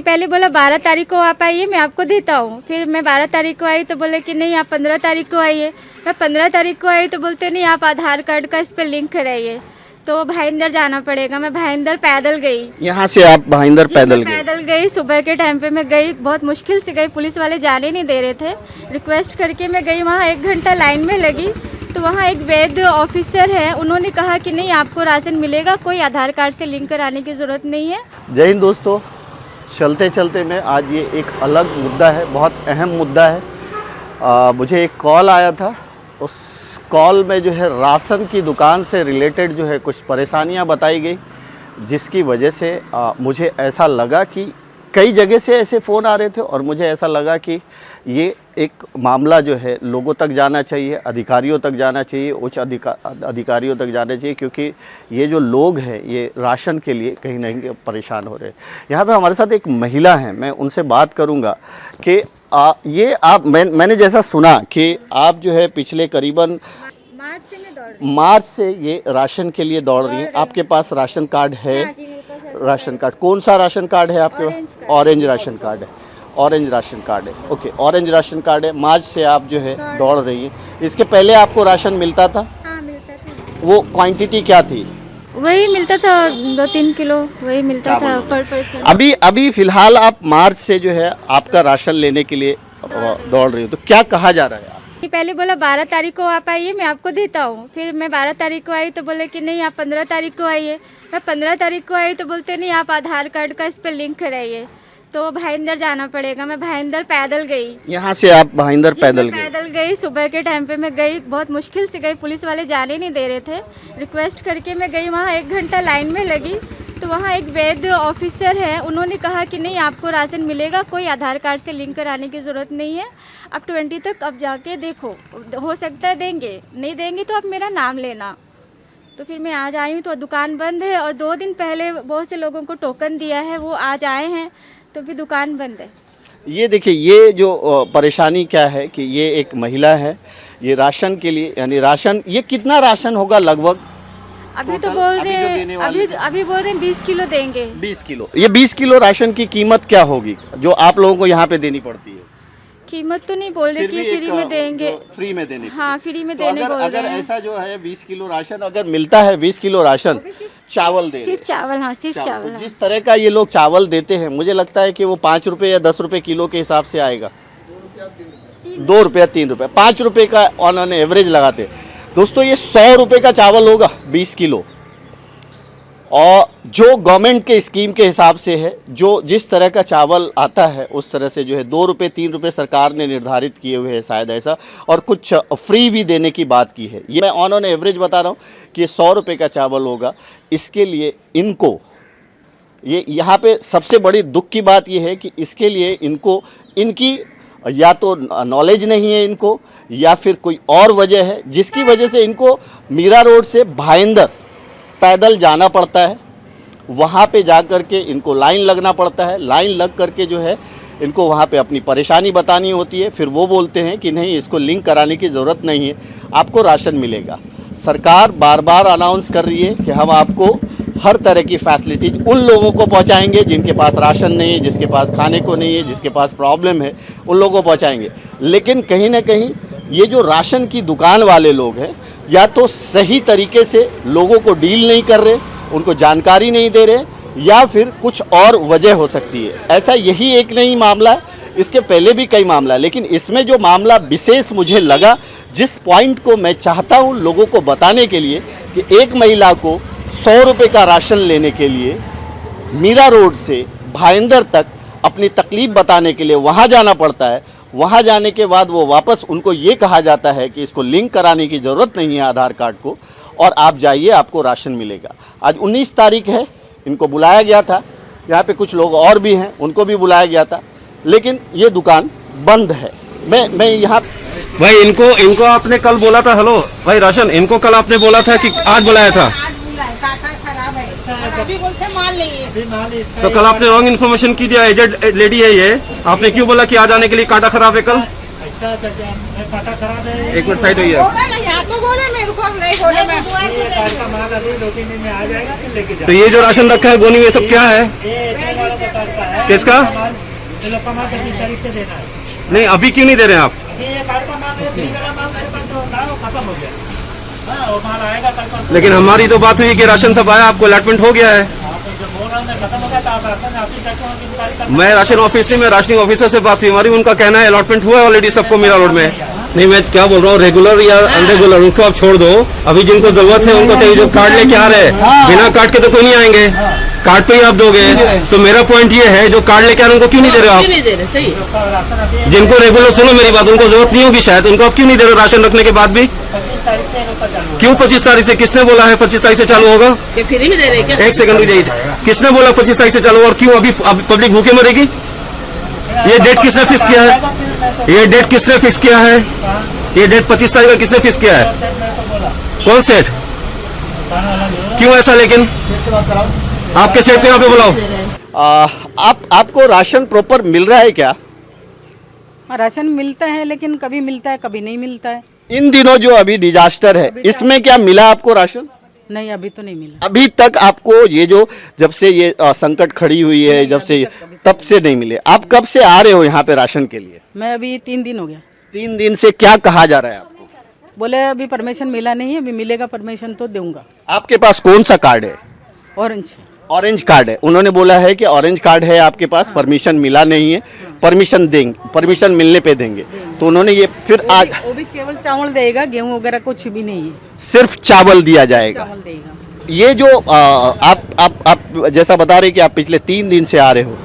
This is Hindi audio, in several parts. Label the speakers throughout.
Speaker 1: पहले बोला 12 तारीख को आप आइए, मैं आपको देता हूँ। फिर मैं 12 तारीख को आई तो बोले कि नहीं आप 15 तारीख को आइए। मैं 15 तारीख को आई तो बोलते नहीं आप आधार कार्ड का इस पर लिंक कराइए। तो भाईंदर जाना पड़ेगा। मैं भाईंदर पैदल गई।
Speaker 2: यहाँ से आप भाईंदर पैदल गए?
Speaker 1: पैदल गई, सुबह के टाइम पे मैं गई, बहुत मुश्किल से गई, पुलिस वाले जाने नहीं दे रहे थे। रिक्वेस्ट करके मैं गई, वहाँ 1 घंटा लाइन में लगी। तो वहाँ एक वैध ऑफिसर है, उन्होंने कहा कि नहीं आपको राशन मिलेगा, कोई आधार कार्ड से लिंक कराने की ज़रूरत नहीं है।
Speaker 2: जय हिंद दोस्तों, चलते चलते में आज ये एक अलग मुद्दा है, बहुत अहम मुद्दा है। मुझे एक कॉल आया था, उस कॉल में जो है राशन की दुकान से रिलेटेड जो है कुछ परेशानियां बताई गई, जिसकी वजह से मुझे ऐसा लगा कि कई जगह से ऐसे फ़ोन आ रहे थे और मुझे ऐसा लगा कि ये एक मामला जो है लोगों तक जाना चाहिए, अधिकारियों तक जाना चाहिए, उच्च अधिकारियों तक जाना चाहिए, क्योंकि ये जो लोग हैं ये राशन के लिए कहीं ना कहीं परेशान हो रहे हैं। यहाँ पे हमारे साथ एक महिला है, मैं उनसे बात करूँगा कि ये आप मैंने जैसा सुना कि आप जो है पिछले करीबन मार्च से ये राशन के लिए दौड़ रही हैं। आपके पास राशन कार्ड है? राशन कार्ड कौन सा राशन कार्ड है आपके पास? ऑरेंज राशन कार्ड है। ऑरेंज राशन कार्ड है, ओके, ऑरेंज राशन कार्ड है। मार्च से आप जो है दौड़ रही हैं। इसके पहले आपको राशन मिलता था?
Speaker 1: हाँ मिलता था।
Speaker 2: वो क्वांटिटी क्या थी?
Speaker 1: वही मिलता था 2-3 किलो, वही मिलता था पर पर्सन।
Speaker 2: अभी फिलहाल आप मार्च से जो है आपका राशन लेने के लिए दौड़ रही हो, तो क्या कहा जा रहा है?
Speaker 1: पहले बोला 12 तारीख को आप आइए, मैं आपको देता हूँ। फिर मैं 12 तारीख को आई तो बोले कि नहीं आप 15 तारीख को आइए। मैं 15 तारीख को आई तो बोलते नहीं आप आधार कार्ड का इस पर लिंक कराइए। तो भाईंदर जाना पड़ेगा। मैं भाईंदर पैदल गई।
Speaker 2: यहाँ से आप भाईंदर पैदल
Speaker 1: गई, सुबह के टाइम पे मैं गई, बहुत मुश्किल से गई, पुलिस वाले जाने नहीं दे रहे थे। रिक्वेस्ट करके मैं गई, वहाँ 1 घंटा लाइन में लगी। तो वहाँ एक वैध ऑफिसर है, उन्होंने कहा कि नहीं आपको राशन मिलेगा, कोई आधार कार्ड से लिंक कराने की ज़रूरत नहीं है। अब 20 तक अब जाके देखो, हो सकता है देंगे, नहीं देंगे तो आप मेरा नाम लेना। तो फिर मैं आज आई हूँ तो दुकान बंद है, और 2 दिन पहले बहुत से लोगों को टोकन दिया है, वो आज आए हैं तो भी दुकान बंद है।
Speaker 2: ये देखिए, ये जो परेशानी क्या है कि ये एक महिला है, ये राशन के लिए, यानी राशन, ये कितना राशन होगा लगभग?
Speaker 1: अभी तो बोल रहे हैं, अभी बोल रहे हैं 20 किलो देंगे।
Speaker 2: 20 किलो। ये 20 किलो राशन की कीमत क्या होगी जो आप लोगों को यहाँ पे देनी पड़ती है?
Speaker 1: कीमत तो नहीं बोल रहे कि फ्री में देंगे।
Speaker 2: फ्री में देने?
Speaker 1: हाँ, फ्री में
Speaker 2: तो
Speaker 1: देने बोल रहे हैं।
Speaker 2: अगर ऐसा जो है 20 किलो राशन अगर मिलता है, 20 किलो राशन चावल दे,
Speaker 1: सिर्फ चावल, हाँ सिर्फ चावल।
Speaker 2: जिस तरह का ये लोग चावल देते हैं, मुझे लगता है कि वो 5 रुपये या 10 रुपये किलो के हिसाब से आएगा। 2 रुपये 3 रुपये 5 रुपये का ऑन एवरेज लगाते। दोस्तों ये 100 रुपये का चावल होगा 20 किलो, और जो गवर्नमेंट के स्कीम के हिसाब से है, जो जिस तरह का चावल आता है उस तरह से जो है 2 रुपये 3 रुपये सरकार ने निर्धारित किए हुए हैं शायद ऐसा, और कुछ फ्री भी देने की बात की है। ये मैं ऑन एवरेज बता रहा हूँ कि 100 रुपये का चावल होगा। इसके लिए इनको, ये यहाँ पे सबसे बड़ी दुख की बात ये है कि इसके लिए इनको, इनकी या तो नॉलेज नहीं है इनको, या फिर कोई और वजह है जिसकी वजह से इनको मीरा रोड से भाईंदर पैदल जाना पड़ता है। वहाँ पे जा कर के इनको लाइन लगना पड़ता है। लाइन लग कर के जो है इनको वहाँ पे अपनी परेशानी बतानी होती है। फिर वो बोलते हैं कि नहीं, इसको लिंक कराने की ज़रूरत नहीं है, आपको राशन मिलेगा। सरकार बार बार अनाउंस कर रही है कि हम आपको हर तरह की फैसिलिटीज उन लोगों को पहुँचाएंगे जिनके पास राशन नहीं है, जिसके पास खाने को नहीं है, जिसके पास प्रॉब्लम है, उन लोगों को पहुँचाएंगे। लेकिन कहीं ना कहीं ये जो राशन की दुकान वाले लोग हैं, या तो सही तरीके से लोगों को डील नहीं कर रहे, उनको जानकारी नहीं दे रहे, या फिर कुछ और वजह हो सकती है। ऐसा यही एक नहीं मामला है, इसके पहले भी कई मामला है, लेकिन इसमें जो मामला विशेष मुझे लगा, जिस पॉइंट को मैं चाहता हूँ लोगों को बताने के लिए, कि एक महिला को 100 रुपये का राशन लेने के लिए मीरा रोड से भाईंदर तक अपनी तकलीफ़ बताने के लिए वहाँ जाना पड़ता है। वहाँ जाने के बाद वो वापस, उनको ये कहा जाता है कि इसको लिंक कराने की ज़रूरत नहीं है आधार कार्ड को, और आप जाइए आपको राशन मिलेगा। आज 19 तारीख है, इनको बुलाया गया था, यहाँ पे कुछ लोग और भी हैं, उनको भी बुलाया गया था, लेकिन ये दुकान बंद है। मैं यहाँ
Speaker 3: भाई, इनको आपने कल बोला था, हेलो भाई राशन, इनको कल आपने बोला था कि आज बुलाया था?
Speaker 4: अभी बोलते माल नहीं है।
Speaker 3: तो कल आपने रॉन्ग इन्फॉर्मेशन की दिया। एजेड लेडी है ये, आपने क्यों बोला कि आज आने के लिए? काटा खराब है कल।
Speaker 4: काटा खराब है।
Speaker 3: एक मिनट साइड होइए।
Speaker 4: तो बोले मेरे को नहीं बोले, मैं
Speaker 3: तो ये जो राशन रखा है गोनी में, सब क्या है? किसका?
Speaker 4: ये लोग का माल 25 तारीख से देना है।
Speaker 3: नहीं अभी क्यों नहीं दे रहे हैं आप?
Speaker 4: अभी ये कार्ड का माल है, फ्री वाला माल मेरे पास जो था वो खत्म हो गया। हाँ, वो माल आएगा कल परसों।
Speaker 3: लेकिन हमारी तो बात हुई कि राशन सब आया, आपको अलॉटमेंट हो गया है।
Speaker 4: आप जो बोल रहा हूँ मैं खत्म हो गया था, आप राशन ऑफिस जाके वहाँ की इंक्वायरी कर।
Speaker 3: मैं राशन ऑफिस नहीं, मैं राशनिंग ऑफिसर से बात हुई हमारी, उनका कहना है अलॉटमेंट हुआ है ऑलरेडी सबको मीरा रोड में। नहीं मैं क्या बोल रहा हूँ, रेगुलर या अनरेगुलर उनको आप छोड़ दो, अभी जिनको जरूरत है उनको चाहिए, जो कार्ड लेके आ रहे हैं बिना कार्ड के तो कोई नहीं आएंगे, कार्ड पे ही आप दोगे। तो मेरा पॉइंट ये है, जो कार्ड लेके आ रहे हैं उनको क्यों नहीं दे रहे हो आप?
Speaker 5: नहीं दे रहे, सही है।
Speaker 4: राशन अभी
Speaker 3: जिनको रेगुलर, सुनो मेरी बात, उनको जरूरत नहीं होगी शायद, उनको आप क्यों नहीं दे रहे हो राशन रखने के बाद भी?
Speaker 4: 25 तारीख से ये लोग का चालू है।
Speaker 3: क्यों 25 तारीख से? किसने बोला है 25 तारीख से चालू होगा?
Speaker 5: ये फ्री में दे रहे हैं क्या?
Speaker 3: एक सेकंड रुक जाइए, किसने बोला 25 तारीख से चालू होगा? और क्यों अभी पब्लिक भूखे मरेगी? ये डेट किसने फिक्स किया है? ये डेट किसने फिक्स किया है? ये डेट 25 तारीख का किसने फिक्स किया है? कौन सेठ? क्यों ऐसा? लेकिन आपके सेठ को यहाँ पे बुलाओ।
Speaker 2: आपको राशन प्रॉपर मिल रहा है क्या?
Speaker 6: हाँ, राशन मिलता है, लेकिन कभी मिलता है कभी नहीं मिलता है।
Speaker 2: इन दिनों जो अभी डिजास्टर है, इसमें क्या मिला आपको राशन?
Speaker 6: नहीं, अभी तो नहीं मिला।
Speaker 2: अभी तक आपको ये जो जब से ये संकट खड़ी हुई है, जब से तब से नहीं मिले। आप कब से आ रहे हो यहाँ पे राशन के लिए?
Speaker 6: मैं अभी 3 दिन हो गया।
Speaker 2: 3 दिन से क्या कहा जा रहा है आपको?
Speaker 6: बोले अभी परमिशन मिला नहीं है, अभी मिलेगा परमिशन तो दूंगा।
Speaker 2: आपके पास कौन सा कार्ड है?
Speaker 6: ऑरेंज।
Speaker 2: ऑरेंज कार्ड है। उन्होंने बोला है कि ऑरेंज कार्ड है आपके पास, परमिशन मिला नहीं है, परमिशन देंगे, परमिशन मिलने पे देंगे। तो उन्होंने ये फिर आज
Speaker 6: वो भी केवल चावल देगा, गेहूं वगैरह कुछ भी नहीं है,
Speaker 2: सिर्फ चावल दिया जाएगा।
Speaker 6: चावल देगा।
Speaker 2: ये जो आप जैसा बता रहे कि आप पिछले 3 दिन से आ रहे हो,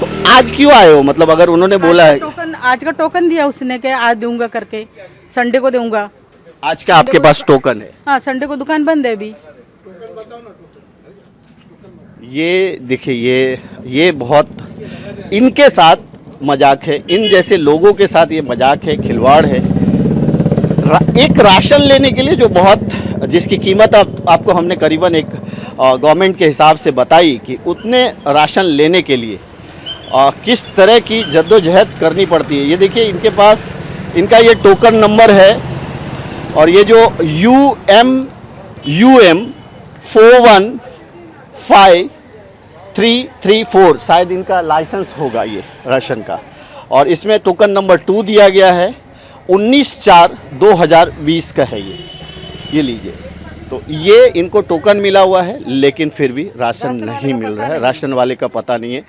Speaker 2: तो आज क्यों आए हो? मतलब अगर उन्होंने बोला है
Speaker 6: आज का टोकन दिया उसने कि आज दूंगा करके, संडे को दूंगा।
Speaker 2: आज का आपके पास टोकन है?
Speaker 6: हाँ, संडे को दुकान बंद है अभी।
Speaker 2: ये देखिए, ये बहुत इनके साथ मजाक है, इन जैसे लोगों के साथ ये मजाक है, खिलवाड़ है। एक राशन लेने के लिए जो बहुत, जिसकी कीमत आपको हमने करीबन एक गवर्नमेंट के हिसाब से बताई कि उतने राशन लेने के लिए किस तरह की जद्दोजहद करनी पड़ती है। ये देखिए, इनके पास इनका ये टोकन नंबर है, और ये जो UM 415334 शायद इनका लाइसेंस होगा ये राशन का, और इसमें टोकन नंबर 2 दिया गया है। 19/4/2020 का है ये लीजिए। तो ये इनको टोकन मिला हुआ है, लेकिन फिर भी राशन नहीं मिल रहा है, राशन वाले का पता नहीं है।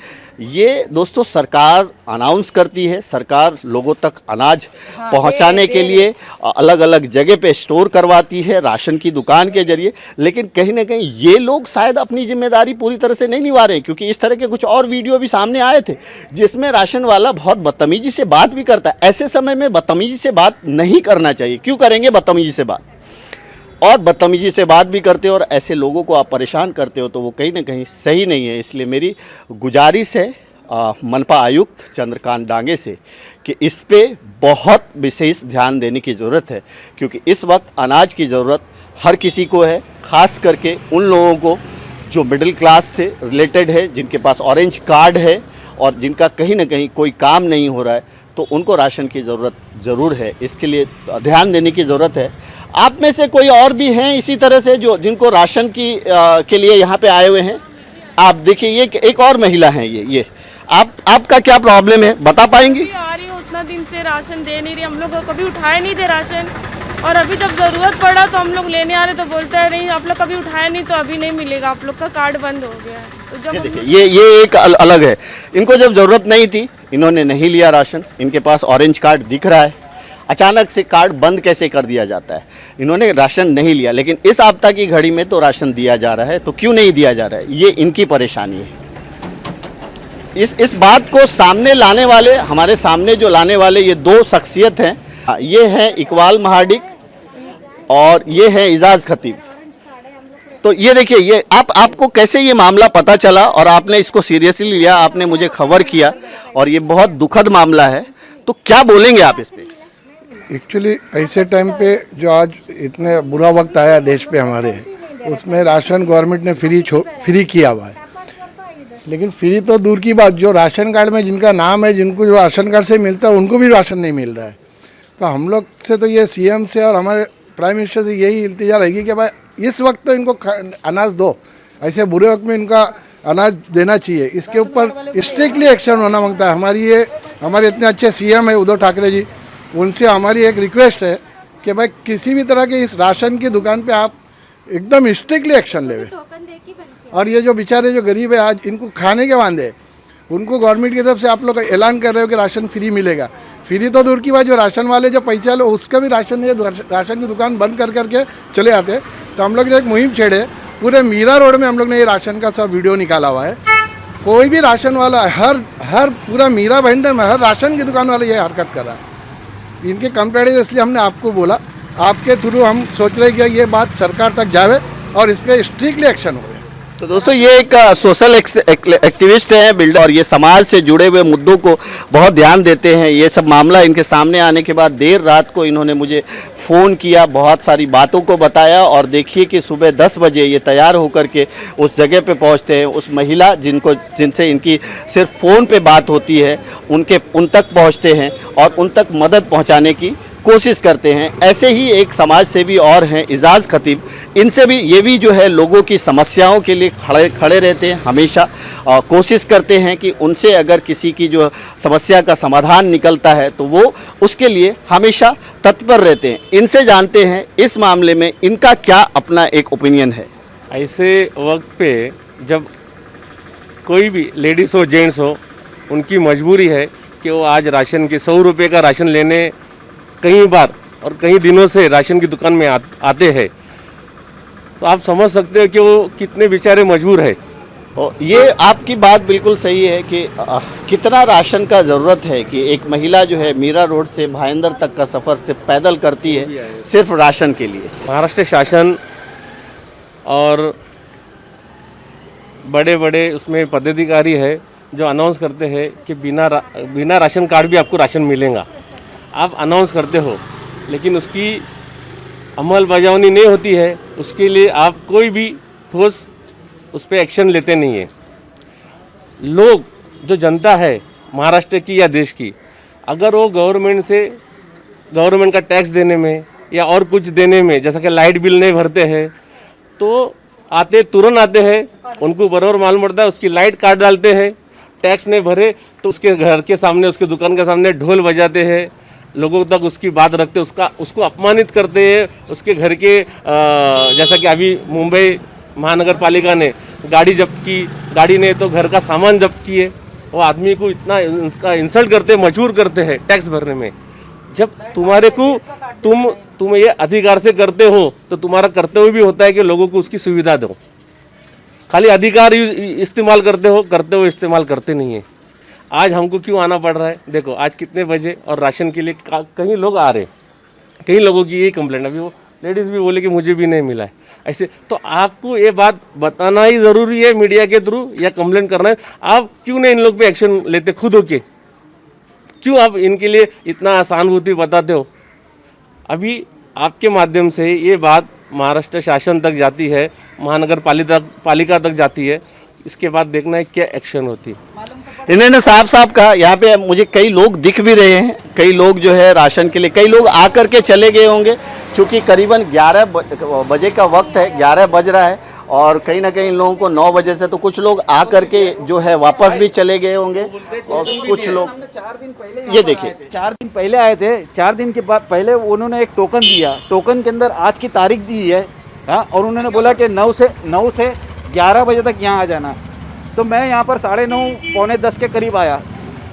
Speaker 2: ये दोस्तों सरकार अनाउंस करती है, सरकार लोगों तक अनाज पहुंचाने के लिए अलग अलग जगह पे स्टोर करवाती है राशन की दुकान के जरिए, लेकिन कहीं ना कहीं ये लोग शायद अपनी जिम्मेदारी पूरी तरह से नहीं निभा रहे हैं, क्योंकि इस तरह के कुछ और वीडियो भी सामने आए थे जिसमें राशन वाला बहुत बदतमीजी से बात भी करता है। ऐसे समय में बदतमीजी से बात नहीं करना चाहिए। क्यों करेंगे बदतमीजी से बात? और बदतमीजी से बात भी करते हो और ऐसे लोगों को आप परेशान करते हो, तो वो कहीं ना कहीं सही नहीं है। इसलिए मेरी गुजारिश है मनपा आयुक्त चंद्रकांत डांगे से कि इस पे बहुत विशेष ध्यान देने की ज़रूरत है, क्योंकि इस वक्त अनाज की ज़रूरत हर किसी को है, ख़ास करके उन लोगों को जो मिडिल क्लास से रिलेटेड है, जिनके पास ऑरेंज कार्ड है और जिनका कहीं ना कहीं कोई काम नहीं हो रहा है, तो उनको राशन की ज़रूरत ज़रूर है। इसके लिए ध्यान देने की ज़रूरत है। आप में से कोई और भी हैं इसी तरह से जो जिनको राशन के लिए यहाँ पे आए हुए हैं? आप देखिए, ये एक और महिला हैं। ये आपका क्या प्रॉब्लम है, बता पाएंगी?
Speaker 7: आ रही हूँ, उतना दिन से राशन दे नहीं रही, हम लोग को कभी उठाए नहीं थे राशन, और अभी जब ज़रूरत पड़ा तो हम लोग लेने आ रहे तो बोलते हैं नहीं आप लोग कभी उठाए नहीं तो अभी नहीं मिलेगा, आप लोग का कार्ड बंद हो गया है। तो जब
Speaker 2: ये देखिए, ये एक अलग है। इनको जब ज़रूरत नहीं थी इन्होंने नहीं लिया राशन, इनके पास ऑरेंज कार्ड दिख रहा है, अचानक से कार्ड बंद कैसे कर दिया जाता है? इन्होंने राशन नहीं लिया, लेकिन इस आपदा की घड़ी में तो राशन दिया जा रहा है, तो क्यों नहीं दिया जा रहा है? ये इनकी परेशानी है। इस बात को सामने लाने वाले, हमारे सामने जो लाने वाले ये 2 शख्सियत हैं। ये हैं इकबाल महाडिक और ये हैं इजाज़ खतीब। तो ये देखिए, ये आपको कैसे ये मामला पता चला और आपने इसको सीरियसली लिया, आपने मुझे खबर किया, और ये बहुत दुखद मामला है, तो क्या बोलेंगे आप इस पे?
Speaker 8: एक्चुअली ऐसे टाइम पे जो आज इतने बुरा वक्त आया देश पे हमारे, उसमें राशन गवर्नमेंट ने फ्री किया हुआ है। लेकिन फ्री तो दूर की बात, जो राशन कार्ड में जिनका नाम है, जिनको जो राशन कार्ड से मिलता है, उनको भी राशन नहीं मिल रहा है। तो हम लोग से तो ये CM से और हमारे प्राइम मिनिस्टर से यही इल्तिजा रहेगी कि भाई इस वक्त तो इनको अनाज दो, ऐसे बुरे वक्त में इनका अनाज देना चाहिए। इसके ऊपर स्ट्रिक्टली एक्शन होना मांगता है। हमारे इतने अच्छे सीएम है उद्धव ठाकरे जी, उनसे हमारी एक रिक्वेस्ट है कि भाई किसी भी तरह के इस राशन की दुकान पे आप एकदम स्ट्रिक्टली एक्शन लेवे। और ये जो बेचारे जो गरीब है आज इनको खाने के वांदे हैं, उनको गवर्नमेंट की तरफ से आप लोग ऐलान कर रहे हो कि राशन फ्री मिलेगा। फ्री तो दूर की बात, जो राशन वाले जो पैसे वाले उसका भी राशन की दुकान बंद कर करके चले आते हैं। तो हम लोग ने एक मुहिम छेड़े, पूरे मीरा रोड में हम लोग ने ये राशन का सब वीडियो निकाला हुआ है। कोई भी राशन वाला हर पूरा मीरा भाईंदर में हर राशन की दुकान वाला ये हरकत कर रहा है। इनके कंप्लेंट है, इसलिए हमने आपको बोला, आपके थ्रू हम सोच रहे कि ये बात सरकार तक जावे और इस पर स्ट्रिक्टली एक्शन हो।
Speaker 2: तो दोस्तों ये एक सोशल एक्टिविस्ट हैं, बिल्डर, और ये समाज से जुड़े हुए मुद्दों को बहुत ध्यान देते हैं। ये सब मामला इनके सामने आने के बाद देर रात को इन्होंने मुझे फ़ोन किया, बहुत सारी बातों को बताया, और देखिए कि सुबह 10 बजे ये तैयार होकर के उस जगह पे पहुंचते हैं। उस महिला जिनसे इनकी सिर्फ फ़ोन पे बात होती है उन तक पहुंचते हैं और उन तक मदद पहुंचाने की कोशिश करते हैं। ऐसे ही एक समाज सेवी और हैं इजाज़ खतीब, इनसे भी ये भी जो है लोगों की समस्याओं के लिए खड़े रहते हैं हमेशा, और कोशिश करते हैं कि उनसे अगर किसी की जो समस्या का समाधान निकलता है तो वो उसके लिए हमेशा तत्पर रहते हैं। इनसे जानते हैं इस मामले में इनका क्या अपना एक ओपिनियन है।
Speaker 5: ऐसे वक्त पे जब कोई भी लेडीज़ हो जेंट्स हो, उनकी मजबूरी है कि वो आज राशन के 100 रुपये का राशन लेने कई बार और कई दिनों से राशन की दुकान में आते हैं, तो आप समझ सकते हो कि वो कितने बेचारे मजबूर है।
Speaker 2: और ये आपकी बात बिल्कुल सही है कि कितना राशन का ज़रूरत है कि एक महिला जो है मीरा रोड से भाईंदर तक का सफ़र सिर्फ पैदल करती है सिर्फ राशन के लिए।
Speaker 5: महाराष्ट्र शासन और बड़े बड़े उसमें पदाधिकारी है जो अनाउंस करते हैं कि बिना राशन कार्ड भी आपको राशन मिलेगा। आप अनाउंस करते हो लेकिन उसकी अमल बजावनी नहीं होती है, उसके लिए आप कोई भी ठोस उस पर एक्शन लेते नहीं है। लोग जो जनता है महाराष्ट्र की या देश की, अगर वो गवर्नमेंट का टैक्स देने में या और कुछ देने में, जैसा कि लाइट बिल नहीं भरते हैं तो तुरंत आते हैं, उनको बराबर मालूम पड़ता है, उसकी लाइट काट डालते हैं। टैक्स नहीं भरे तो उसके घर के सामने, उसके दुकान के सामने ढोल बजाते हैं, लोगों तक उसकी बात रखते, उसको अपमानित करते हैं। उसके घर के जैसा कि अभी मुंबई महानगर पालिका ने गाड़ी जब्त की, गाड़ी ने तो घर का सामान जब्त किए। वो आदमी को इतना उसका इंसल्ट करते, मजबूर करते हैं टैक्स भरने में। जब तुम्हारे को तुम ये अधिकार से करते हो तो तुम्हारा कर्तव्य भी होता है कि लोगों को उसकी सुविधा दो। खाली अधिकार इस्तेमाल करते हो इस्तेमाल करते नहीं है। आज हमको क्यों आना पड़ रहा है? देखो आज कितने बजे, और राशन के लिए कहीं लोग आ रहे, कई लोगों की यही कंप्लेंट, अभी वो लेडीज़ भी बोले कि मुझे भी नहीं मिला है। ऐसे तो आपको ये बात बताना ही ज़रूरी है मीडिया के थ्रू, या कंप्लेंट करना है। आप क्यों नहीं इन लोग पे एक्शन लेते खुद होके? क्यों आप इनके लिए इतना सहानुभूति बताते हो? अभी आपके माध्यम से ये बात महाराष्ट्र शासन तक जाती है, महानगर पालिका तक जाती है, इसके बाद देखना है क्या एक्शन होती है।
Speaker 2: इन्होंने साफ कहा, यहाँ पे मुझे कई लोग दिख भी रहे हैं, कई लोग जो है राशन के लिए, कई लोग आकर के चले गए होंगे, क्योंकि करीबन 11 बजे का वक्त है, 11 बज रहा है, और कहीं ना कहीं इन लोगों को 9 बजे से, तो कुछ लोग आकर के जो है वापस भी चले गए होंगे, और कुछ लोग
Speaker 9: 4 दिन पहले,
Speaker 2: ये देखिए
Speaker 9: 4 दिन पहले आए थे। 4 दिन के बाद पहले उन्होंने एक टोकन दिया, टोकन के अंदर आज की तारीख दी है, हाँ, और उन्होंने बोला कि 9 से 11 बजे तक यहाँ आ जाना। तो मैं यहाँ पर 9:30 पौने 10 के करीब आया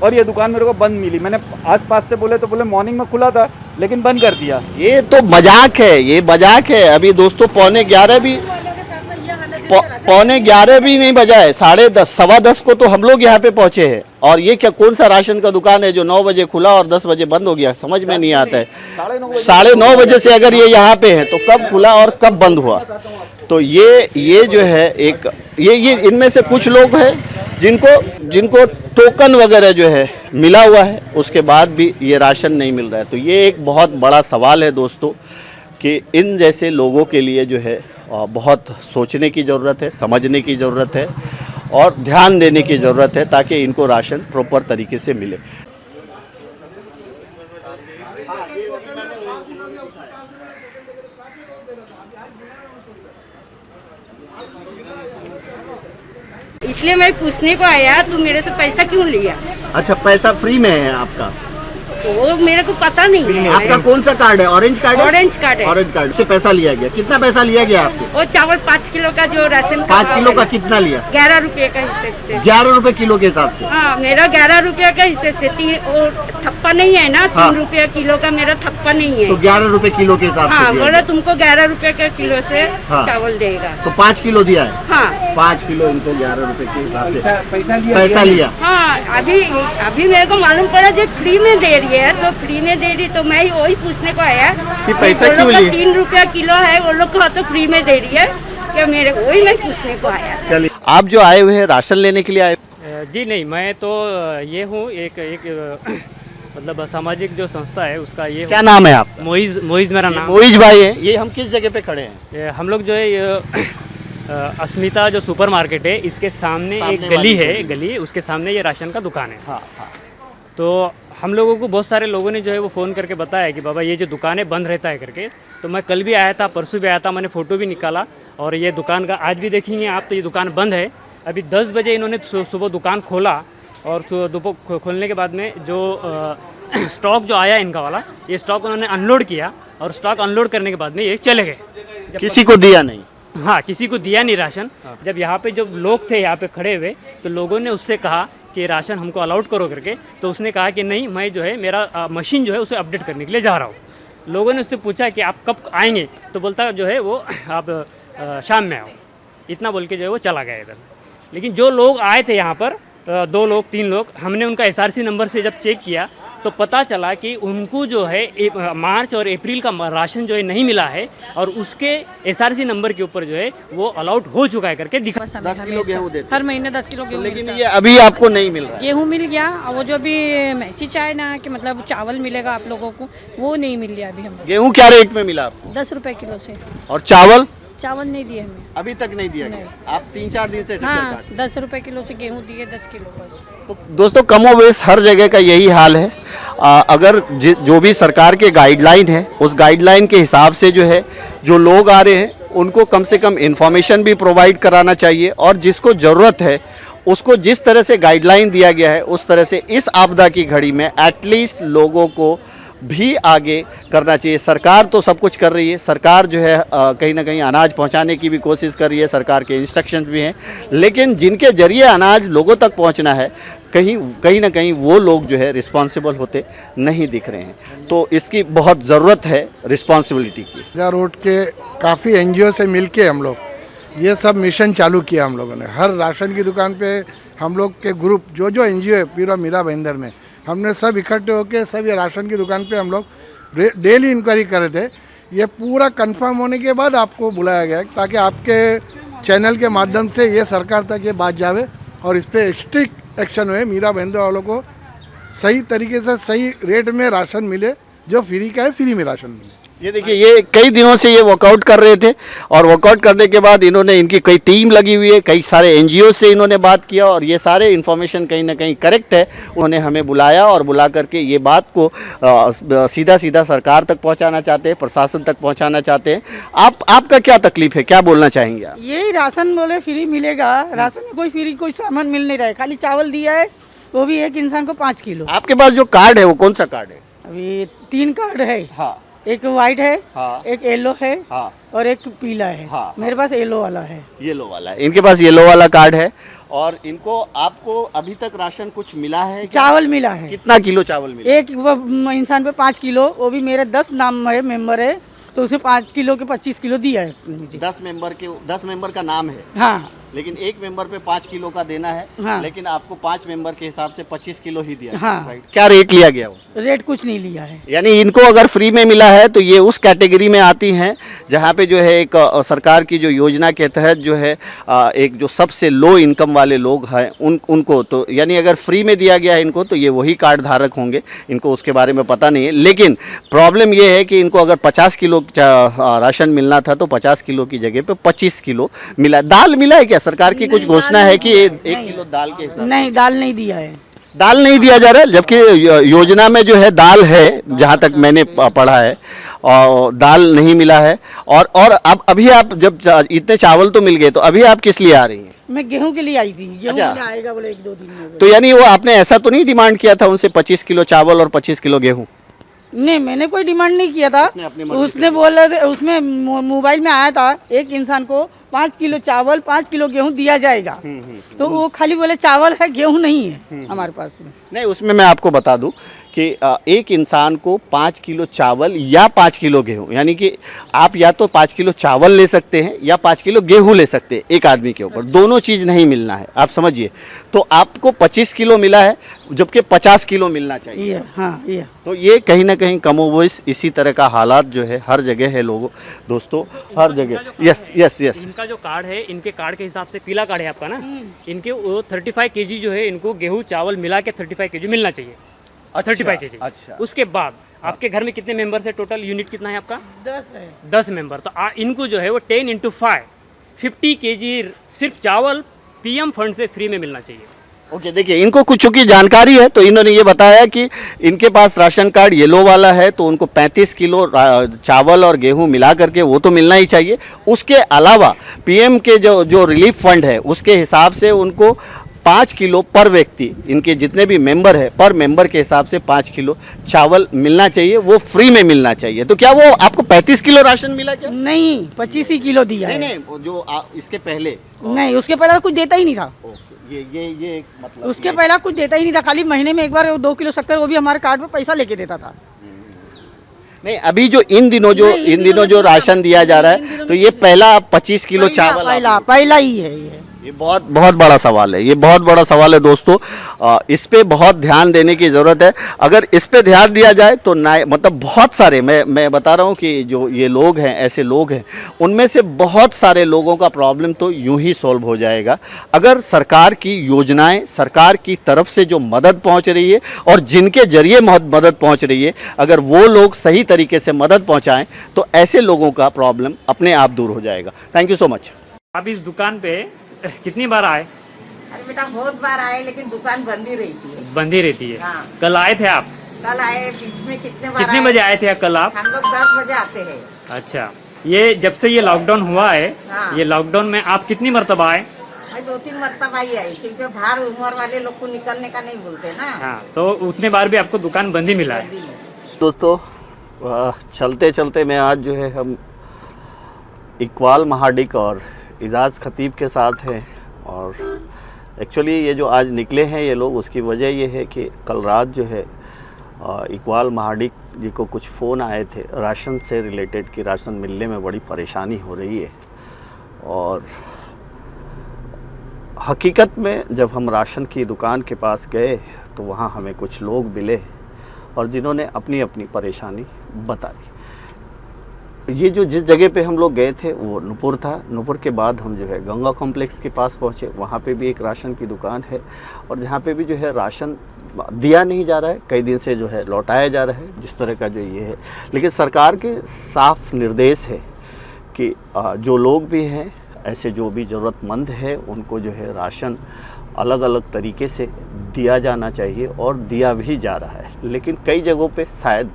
Speaker 9: और ये दुकान मेरे को बंद मिली। मैंने आसपास से बोले मॉर्निंग में खुला था लेकिन बंद कर दिया।
Speaker 2: ये तो मजाक है, ये मजाक है। अभी दोस्तों पौने 11 भी नहीं बजा है, 10:30 सवा 10 को तो हम लोग यहाँ पे पहुँचे हैं, और ये क्या कौन सा राशन का दुकान है जो 9 बजे खुला और 10 बजे बंद हो गया? समझ में नहीं आता है। 9:30 बजे से अगर ये यहाँ पे है तो कब खुला और कब बंद हुआ? तो ये जो है एक ये इनमें से कुछ लोग हैं जिनको टोकन वगैरह जो है मिला हुआ है, उसके बाद भी ये राशन नहीं मिल रहा है। तो ये एक बहुत बड़ा सवाल है दोस्तों कि इन जैसे लोगों के लिए जो है बहुत सोचने की ज़रूरत है, समझने की ज़रूरत है, और ध्यान देने की ज़रूरत है ताकि इनको राशन प्रॉपर तरीके से मिले।
Speaker 6: इसलिए मैं पूछने को आया, तू मेरे से पैसा क्यों लिया?
Speaker 2: अच्छा, पैसा फ्री में है आपका?
Speaker 6: वो मेरे को पता नहीं है।
Speaker 2: आपका कौन सा कार्ड है? ऑरेंज कार्ड है?
Speaker 6: ऑरेंज कार्ड है।
Speaker 2: ऑरेंज कार्ड से पैसा लिया गया। कितना पैसा लिया गया आपसे?
Speaker 6: वो चावल 5 किलो का जो राशन
Speaker 2: 5 किलो का कितना लिया?
Speaker 6: 11 रुपए का हिसाब से।
Speaker 2: 11 रुपए किलो के हिसाब से?
Speaker 6: हाँ, मेरा 11 रुपए का हिसाब से। वो ठप्पा नहीं है ना, 3 रुपया किलो का मेरा ठप्पा नहीं है।
Speaker 2: तो 11 रुपए किलो के हिसाब से
Speaker 6: हाँ,
Speaker 2: दिया
Speaker 6: बोला
Speaker 2: गया।
Speaker 6: तुमको 11 रुपए का किलो से
Speaker 2: हाँ।
Speaker 6: चावल देगा।
Speaker 2: तो 5 किलो दिया है?
Speaker 6: हाँ
Speaker 2: 5 किलो इनको 11 रुपए के हिसाब से पैसा लिया।
Speaker 6: हाँ, अभी मेरे को मालूम पड़ा जो फ्री में दे रही है, तो फ्री में दे रही, तो मैं वही पूछने को आया
Speaker 2: कि पैसा
Speaker 6: वो लोग
Speaker 2: क्यों
Speaker 6: का
Speaker 2: लिए?
Speaker 6: 3 रुपया किलो है, वो लोग को तो फ्री में दे रही है क्या? मेरे वही मैं पूछने को आया।
Speaker 2: चलिए, आप जो आए हुए हैं राशन लेने के लिए आए?
Speaker 10: जी नहीं, मैं तो ये हूँ एक मतलब सामाजिक जो संस्था है उसका ये
Speaker 2: क्या नाम है आपका?
Speaker 10: मोइज मेरा नाम।
Speaker 2: मोइज भाई है। ये हम किस जगह पे खड़े हैं?
Speaker 10: हम लोग जो है ये अस्मिता जो सुपरमार्केट है, इसके सामने एक गली है, गली उसके सामने ये राशन का दुकान है।
Speaker 2: हाँ हाँ।
Speaker 10: तो हम लोगों को बहुत सारे लोगों ने जो है वो फ़ोन करके बताया कि बाबा ये जो दुकानें बंद रहता है करके। तो मैं कल भी आया था, परसों भी आया था, मैंने फ़ोटो भी निकाला और ये दुकान का आज भी देखेंगे आप तो ये दुकान बंद है। अभी 10 बजे इन्होंने सुबह दुकान खोला और दोपहर खोलने के बाद में जो स्टॉक जो आया इनका वाला, ये स्टॉक उन्होंने अनलोड किया और स्टॉक अनलोड करने के बाद में ये चले गए।
Speaker 2: किसी को दिया नहीं?
Speaker 10: हाँ, किसी को दिया नहीं राशन। जब यहाँ पे जो लोग थे यहाँ पे खड़े हुए, तो लोगों ने उससे कहा कि राशन हमको अलाउड करो करके। तो उसने कहा कि नहीं, मैं जो है मेरा मशीन जो है उसे अपडेट करने के लिए जा रहा हूँ। लोगों ने उससे पूछा कि आप कब आएंगे, तो बोलता जो है वो आप शाम में आओ, इतना बोल के जो है वो चला गया इधर से। लेकिन जो लोग आए थे यहाँ पर 2 लोग 3 लोग, हमने उनका SRC नंबर से जब चेक किया तो पता चला कि उनको जो है मार्च और अप्रैल का राशन जो है नहीं मिला है और उसके SRC नंबर के ऊपर जो है वो अलाउट हो चुका है करके दिखा।
Speaker 2: 10 किलो गेहूँ देते?
Speaker 11: हर महीने 10 किलो गेहूँ।
Speaker 2: लेकिन ये अभी आपको नहीं मिल रहा है?
Speaker 11: गेहूँ मिल गया और वो जो अभी मैसेज आया ना कि मतलब चावल मिलेगा आप लोगों को, वो नहीं मिल रहा अभी हमें।
Speaker 2: गेहूँ क्या रेट में मिला आपको?
Speaker 11: 10 रुपए किलो से।
Speaker 2: और चावल?
Speaker 11: चावल नहीं दिए हमें
Speaker 2: अभी तक नहीं दिया गया? आप 3-4 दिन से
Speaker 11: हाँ, 10 रुपए किलो से गेहूँ दिए, 10 किलो बस।
Speaker 2: तो दोस्तों, कमोबेश हर जगह का यही हाल है। अगर जो भी सरकार के गाइडलाइन है, उस गाइडलाइन के हिसाब से जो है जो लोग आ रहे हैं उनको कम से कम इन्फॉर्मेशन भी प्रोवाइड कराना चाहिए और जिसको ज़रूरत है उसको जिस तरह से गाइडलाइन दिया गया है उस तरह से इस आपदा की घड़ी में एटलीस्ट लोगों को भी आगे करना चाहिए। सरकार तो सब कुछ कर रही है, सरकार जो है कहीं ना कहीं अनाज पहुंचाने की भी कोशिश कर रही है, सरकार के इंस्ट्रक्शंस भी हैं, लेकिन जिनके जरिए अनाज लोगों तक पहुंचना है कहीं ना कहीं वो लोग जो है रिस्पॉन्सिबल होते नहीं दिख रहे हैं। तो इसकी बहुत ज़रूरत है रिस्पॉन्सिबिलिटी की।
Speaker 8: रोड के काफ़ी NGO से मिलके हम लोग ये सब मिशन चालू किया हम लोगों ने। हर राशन की दुकान पे हम लोग के ग्रुप जो NGO है पूरा मीरा भाईंदर में, हमने सब इकट्ठे होकर सब ये राशन की दुकान पे हम लोग डेली इंक्वायरी कर रहे थे। ये पूरा कंफर्म होने के बाद आपको बुलाया गया ताकि आपके चैनल के माध्यम से ये सरकार तक ये बात जावे और इस पर स्ट्रिक्ट एक्शन हुए, मीरा भाईंदर वालों को सही तरीके से सही रेट में राशन मिले, जो फ्री का है फ्री में राशन मिले।
Speaker 2: ये देखिए, ये कई दिनों से ये वर्कआउट कर रहे थे और वर्कआउट करने के बाद इन्होंने, इनकी कई टीम लगी हुई है, कई सारे NGO से इन्होंने बात किया और ये सारे इन्फॉर्मेशन कहीं ना कहीं करेक्ट है। उन्होंने हमें बुलाया और बुला करके ये बात को सीधा सीधा सरकार तक पहुंचाना चाहते हैं, प्रशासन तक पहुंचाना चाहते हैं। आपका क्या तकलीफ है, क्या बोलना चाहेंगे आप?
Speaker 6: यही राशन बोले फ्री मिलेगा, राशन में कोई फ्री कोई सामान मिल नहीं रहा है, खाली चावल दिया है, वो भी एक इंसान को 5 किलो।
Speaker 2: आपके पास जो कार्ड है वो कौन सा कार्ड है?
Speaker 6: अभी 3 कार्ड है।
Speaker 2: हाँ,
Speaker 6: एक वाइट है,
Speaker 2: हाँ,
Speaker 6: एक येलो है,
Speaker 2: हाँ,
Speaker 6: और एक पीला है।
Speaker 2: हाँ,
Speaker 6: मेरे पास येलो वाला है।
Speaker 2: येलो वाला है, इनके पास येलो वाला कार्ड है। और इनको, आपको अभी तक राशन कुछ मिला है?
Speaker 6: चावल मिला है।
Speaker 2: कितना किलो चावल मिला?
Speaker 6: एक वो इंसान पे 5 किलो, वो भी मेरे 10 नाम है, मेंबर है, तो उसे 5 किलो के 25 किलो दिया है उसने मुझे।
Speaker 2: 10 मेंबर का नाम है।
Speaker 6: हाँ,
Speaker 2: लेकिन एक मेंबर पे 5 किलो का देना है।
Speaker 6: हाँ।
Speaker 2: लेकिन आपको 5 मेंबर के हिसाब से 25 किलो ही दिया।
Speaker 6: हाँ।
Speaker 2: राइट। क्या रेट लिया गया वो?
Speaker 6: रेट कुछ नहीं लिया है।
Speaker 2: यानी इनको अगर फ्री में मिला है तो ये उस कैटेगरी में आती हैं जहाँ पे जो है एक सरकार की जो योजना के तहत जो है एक जो सबसे लो इनकम वाले लोग हैं उनको तो, यानी अगर फ्री में दिया गया है इनको तो ये वही कार्ड धारक होंगे, इनको उसके बारे में पता नहीं है। लेकिन प्रॉब्लम ये है कि इनको अगर 50 किलो राशन मिलना था तो 50 किलो की जगह पे 25 किलो मिला। दाल मिला है क्या? सरकार की कुछ घोषणा है कि 1 किलो दाल के हिसाब?
Speaker 6: नहीं, दाल नहीं दिया है।
Speaker 2: दाल नहीं दिया जा रहा है, जबकि योजना में जो है दाल है, जहाँ तक मैंने पढ़ा है, और दाल नहीं मिला है। और अब अभी आप जब इतने चावल तो मिल गए, तो अभी आप किस लिए आ रही हैं?
Speaker 6: मैं गेहूं के लिए आई थी, गेहूं
Speaker 2: अच्छा।
Speaker 6: के लिए आएगा बोले 1-2 दिन में।
Speaker 2: तो यानी वो आपने ऐसा तो नहीं डिमांड किया था उनसे 25 किलो चावल और 25 किलो गेहूं?
Speaker 6: नहीं, मैंने कोई डिमांड नहीं किया था।
Speaker 2: उसने अपनी मर्जी
Speaker 6: उसने बोला उसमें मोबाइल में आया था एक इंसान को 5 किलो चावल 5 किलो गेहूं दिया जाएगा। तो वो खाली बोले चावल है, गेहूं नहीं है हमारे पास में।
Speaker 2: नहीं, उसमें मैं आपको बता दूं कि एक इंसान को 5 किलो चावल या 5 किलो गेहूं, यानी कि आप या तो 5 किलो चावल ले सकते हैं या 5 किलो गेहूं ले सकते हैं एक आदमी के ऊपर। दोनों चीज़ नहीं मिलना है, आप समझिए। तो आपको 25 किलो मिला है जबकि 50 किलो मिलना चाहिए।
Speaker 6: हाँ, ये
Speaker 2: तो ये कहीं ना कहीं कमोबेश इसी तरह का हालात जो है हर जगह है लोगों, दोस्तों, हर जगह। Yes yes yes.
Speaker 10: इनका जो कार्ड है, इनके कार्ड के हिसाब से पीला कार्ड है आपका ना, इनके वो 35 केजी जो है, इनको गेहूं चावल मिला के 35 केजी मिलना चाहिए। 35 केजी।
Speaker 2: अच्छा।
Speaker 10: उसके बाद आपके घर में कितने मेंबर्स है? टोटल यूनिट कितना है आपका?
Speaker 6: 10 है।
Speaker 10: 10 मेंबर। तो इनको जो है वो 10 × 5 50 केजी सिर्फ चावल पीएम फंड से फ्री में मिलना चाहिए।
Speaker 2: ओके, देखिए, इनको कुछ की जानकारी है तो इन्होंने ये बताया कि इनके पास राशन कार्ड येलो वाला है तो उनको 35 किलो चावल और गेहूं मिला करके वो तो मिलना ही चाहिए। उसके अलावा पीएम के जो रिलीफ फंड है उसके हिसाब से उनको 5 किलो पर व्यक्ति, इनके जितने भी मेंबर है पर मेंबर के हिसाब से 5 किलो चावल मिलना चाहिए, वो फ्री में मिलना चाहिए। तो क्या वो आपको 35 किलो राशन मिला क्या?
Speaker 6: नहीं, 25 ही किलो दिया है।
Speaker 2: नहीं, वो जो इसके पहले।
Speaker 6: नहीं, उसके पहले कुछ देता ही नहीं था।
Speaker 2: ये मतलब
Speaker 6: उसके पहले कुछ देता ही नहीं था, खाली महीने में एक बार 2 किलो शक्कर, वो भी हमारे कार्ड पे पैसा लेके देता था।
Speaker 2: नहीं, अभी जो इन दिनों जो राशन दिया जा रहा है तो ये पहला 25 किलो चावल
Speaker 6: पहला ही है
Speaker 2: ये बहुत बड़ा सवाल है। ये बहुत बड़ा सवाल है दोस्तों, इस पे बहुत ध्यान देने की ज़रूरत है। अगर इस पे ध्यान दिया जाए तो मतलब बहुत सारे, मैं बता रहा हूँ कि जो ये लोग हैं, ऐसे लोग हैं, उनमें से बहुत सारे लोगों का प्रॉब्लम तो यूं ही सॉल्व हो जाएगा अगर सरकार की योजनाएं, सरकार की तरफ से जो मदद पहुंच रही है और जिनके जरिए मदद पहुंच रही है, अगर वो लोग सही तरीके से मदद पहुँचाएँ तो ऐसे लोगों का प्रॉब्लम अपने आप दूर हो जाएगा। Thank you so much.
Speaker 10: आप इस दुकान पे कितनी बार आए?
Speaker 12: अरे बेटा, बहुत बार आए लेकिन दुकान बंद ही रहती है।
Speaker 10: बंद ही रहती है।
Speaker 12: हाँ।
Speaker 10: कल आए थे आप?
Speaker 12: कल आए, बीच में कितने बार
Speaker 10: कितने बजे आए थे कल आप?
Speaker 12: हम लोग 10 बजे आते हैं।
Speaker 10: अच्छा, ये जब से ये लॉकडाउन हुआ है,
Speaker 12: हाँ।
Speaker 10: ये लॉकडाउन में आप कितनी मरतबा आए?
Speaker 12: मैं 2-3 मरतबा ही आई, क्योंकि बाहर उम्र वाले लोग को निकलने का नहीं बोलते ना।
Speaker 10: हाँ, तो उतने बार भी आपको दुकान बंद ही मिला है।
Speaker 2: दोस्तों, चलते चलते मैं आज जो है हम इकबाल महाडिक और इजाज़ खतीब के साथ हैं। और एक्चुअली ये जो आज निकले हैं ये लोग, उसकी वजह ये है कि कल रात जो है इकबाल महाडिक जी को कुछ फ़ोन आए थे राशन से रिलेटेड कि राशन मिलने में बड़ी परेशानी हो रही है। और हकीकत में जब हम राशन की दुकान के पास गए तो वहाँ हमें कुछ लोग मिले और जिन्होंने अपनी अपनी परेशानी बताई। ये जो जिस जगह पे हम लोग गए थे वो नूपुर था। नूपुर के बाद हम जो है गंगा कॉम्प्लेक्स के पास पहुँचे, वहाँ पे भी एक राशन की दुकान है और जहाँ पे भी जो है राशन दिया नहीं जा रहा है, कई दिन से जो है लौटाया जा रहा है, जिस तरह का जो ये है। लेकिन सरकार के साफ निर्देश है कि जो लोग भी हैं, ऐसे जो भी ज़रूरतमंद है, उनको जो है राशन अलग अलग तरीके से दिया जाना चाहिए और दिया भी जा रहा है। लेकिन कई जगहों पे शायद,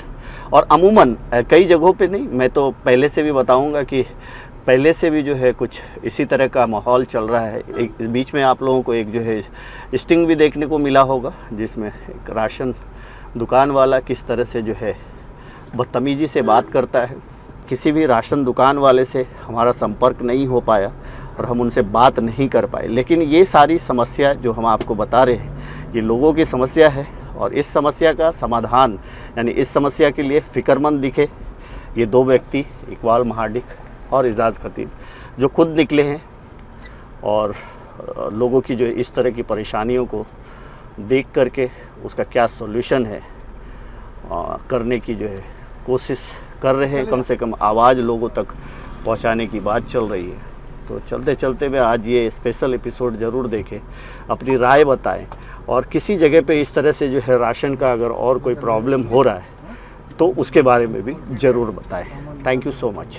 Speaker 2: और अमूमन कई जगहों पे नहीं, मैं तो पहले से भी बताऊंगा कि पहले से भी जो है कुछ इसी तरह का माहौल चल रहा है। एक बीच में आप लोगों को एक जो है स्टिंग भी देखने को मिला होगा, जिसमें एक राशन दुकान वाला किस तरह से जो है बदतमीज़ी से बात करता है। किसी भी राशन दुकान वाले से हमारा संपर्क नहीं हो पाया और हम उनसे बात नहीं कर पाए। लेकिन ये सारी समस्या जो हम आपको बता रहे हैं, ये लोगों की समस्या है और इस समस्या का समाधान, यानी इस समस्या के लिए फ़िक्रमंद दिखे ये 2 व्यक्ति, इकबाल महाडिक और इजाज़ खतीब, जो खुद निकले हैं और लोगों की जो इस तरह की परेशानियों को देख करके उसका क्या सॉल्यूशन है करने की जो है कोशिश कर रहे हैं। कम से कम आवाज़ लोगों तक पहुंचाने की बात चल रही है। तो चलते चलते मैं आज ये स्पेशल एपिसोड ज़रूर देखें, अपनी राय बताएं और किसी जगह पे इस तरह से जो है राशन का अगर और कोई प्रॉब्लम हो रहा है तो उसके बारे में भी ज़रूर बताएं। Thank you so much.